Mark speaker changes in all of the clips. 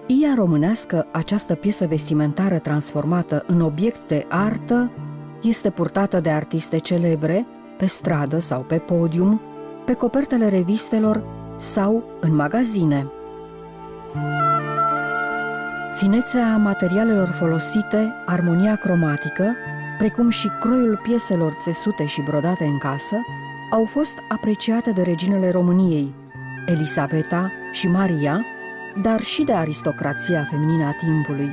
Speaker 1: Ia românească, această piesă vestimentară transformată în obiect de artă, este purtată de artiste celebre, pe stradă sau pe podium, pe copertele revistelor sau în magazine. Finețea materialelor folosite, armonia cromatică, precum și croiul pieselor țesute și brodate în casă, au fost apreciate de reginele României, Elisabeta și Maria, dar și de aristocrația feminină a timpului.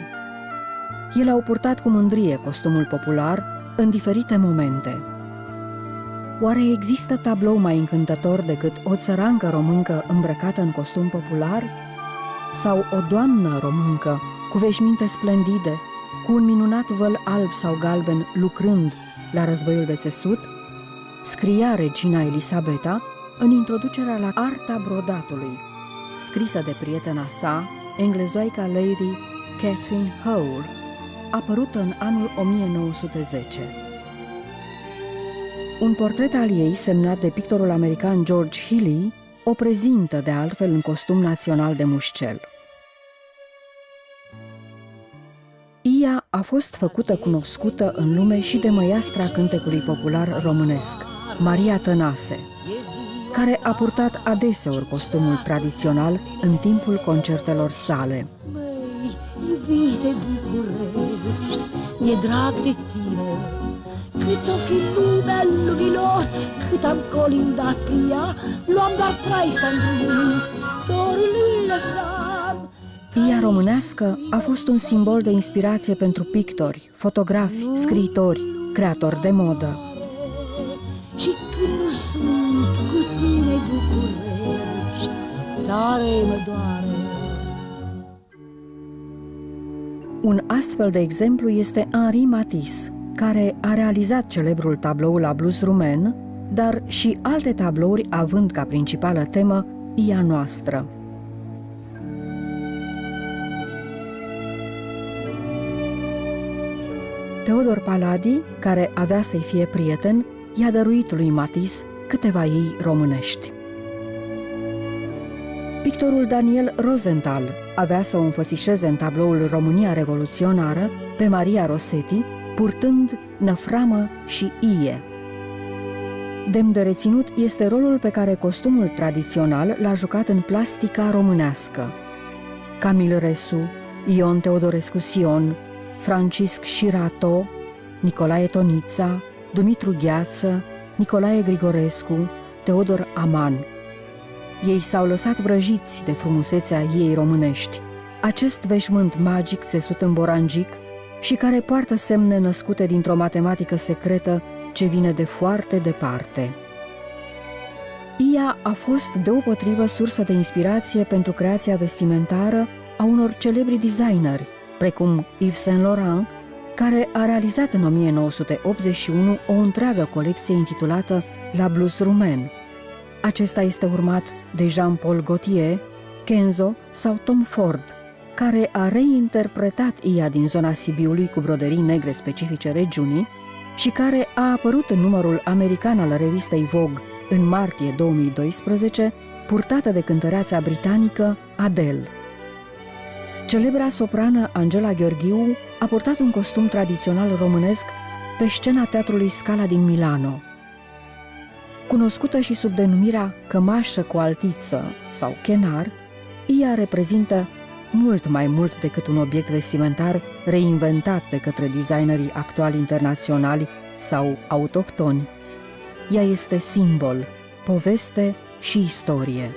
Speaker 1: Ele au purtat cu mândrie costumul popular în diferite momente. Oare există tablou mai încântător decât o țărancă româncă îmbrăcată în costum popular? Sau o doamnă româncă cu veșminte splendide, cu un minunat văl alb sau galben lucrând la războiul de țesut? Scria regina Elisabeta în introducerea la Arta brodatului, scrisă de prietena sa, englezoica Lady Catherine Howell, apărută în anul 1910. Un portret al ei, semnat de pictorul american George Healy, o prezintă de altfel în costum național de mușcel. Ea a fost făcută cunoscută în lume și de măiastra cântecului popular românesc, Maria Tănase, care a purtat adeseori costumul tradițional în timpul concertelor sale.
Speaker 2: Măi, iubite București, mi-e drag de tine, cât o fi lumea lumilor, cât am colindat pe ea, luam doar traista în drum, dorul îl lăsam.
Speaker 1: Ea românească a fost un simbol de inspirație pentru pictori, fotografi, scriitori, creatori de modă.
Speaker 2: Și când nu sunt cu tine, București, tare mă doare.
Speaker 1: Un astfel de exemplu este Henri Matisse, care a realizat celebrul tablou La Blues Rumen, dar și alte tablouri având ca principală temă Ia noastră. Teodor Paladi, care avea să-i fie prieten, i-a dăruit lui Matisse câteva ei românești. Pictorul Daniel Rosenthal avea să o înfățișeze în tabloul România Revoluționară pe Maria Rossetti, purtând năframă și ie. Demn de reținut este rolul pe care costumul tradițional l-a jucat în plastica românească. Camil Resu, Ion Teodorescu Sion, Francisc Șirato, Nicolae Tonița, Dumitru Gheață, Nicolae Grigorescu, Teodor Aman. Ei s-au lăsat vrăjiți de frumusețea ei românești, acest veșmânt magic țesut în borangic și care poartă semne născute dintr-o matematică secretă ce vine de foarte departe. Ea a fost deopotrivă sursă de inspirație pentru creația vestimentară a unor celebri designeri, precum Yves Saint Laurent, care a realizat în 1981 o întreagă colecție intitulată La Blues Rumen. Acesta este urmat de Jean-Paul Gaultier, Kenzo sau Tom Ford, care a reinterpretat Ia din zona Sibiului cu broderii negre specifice regiunii și care a apărut în numărul american al revistei Vogue în martie 2012, purtată de cântăreața britanică Adele. Celebra soprană Angela Gheorghiu a purtat un costum tradițional românesc pe scena Teatrului Scala din Milano. Cunoscută și sub denumirea cămașă cu altiță sau chenar, ea reprezintă mult mai mult decât un obiect vestimentar reinventat de către designerii actuali internaționali sau autohtoni. Ea este simbol, poveste și istorie.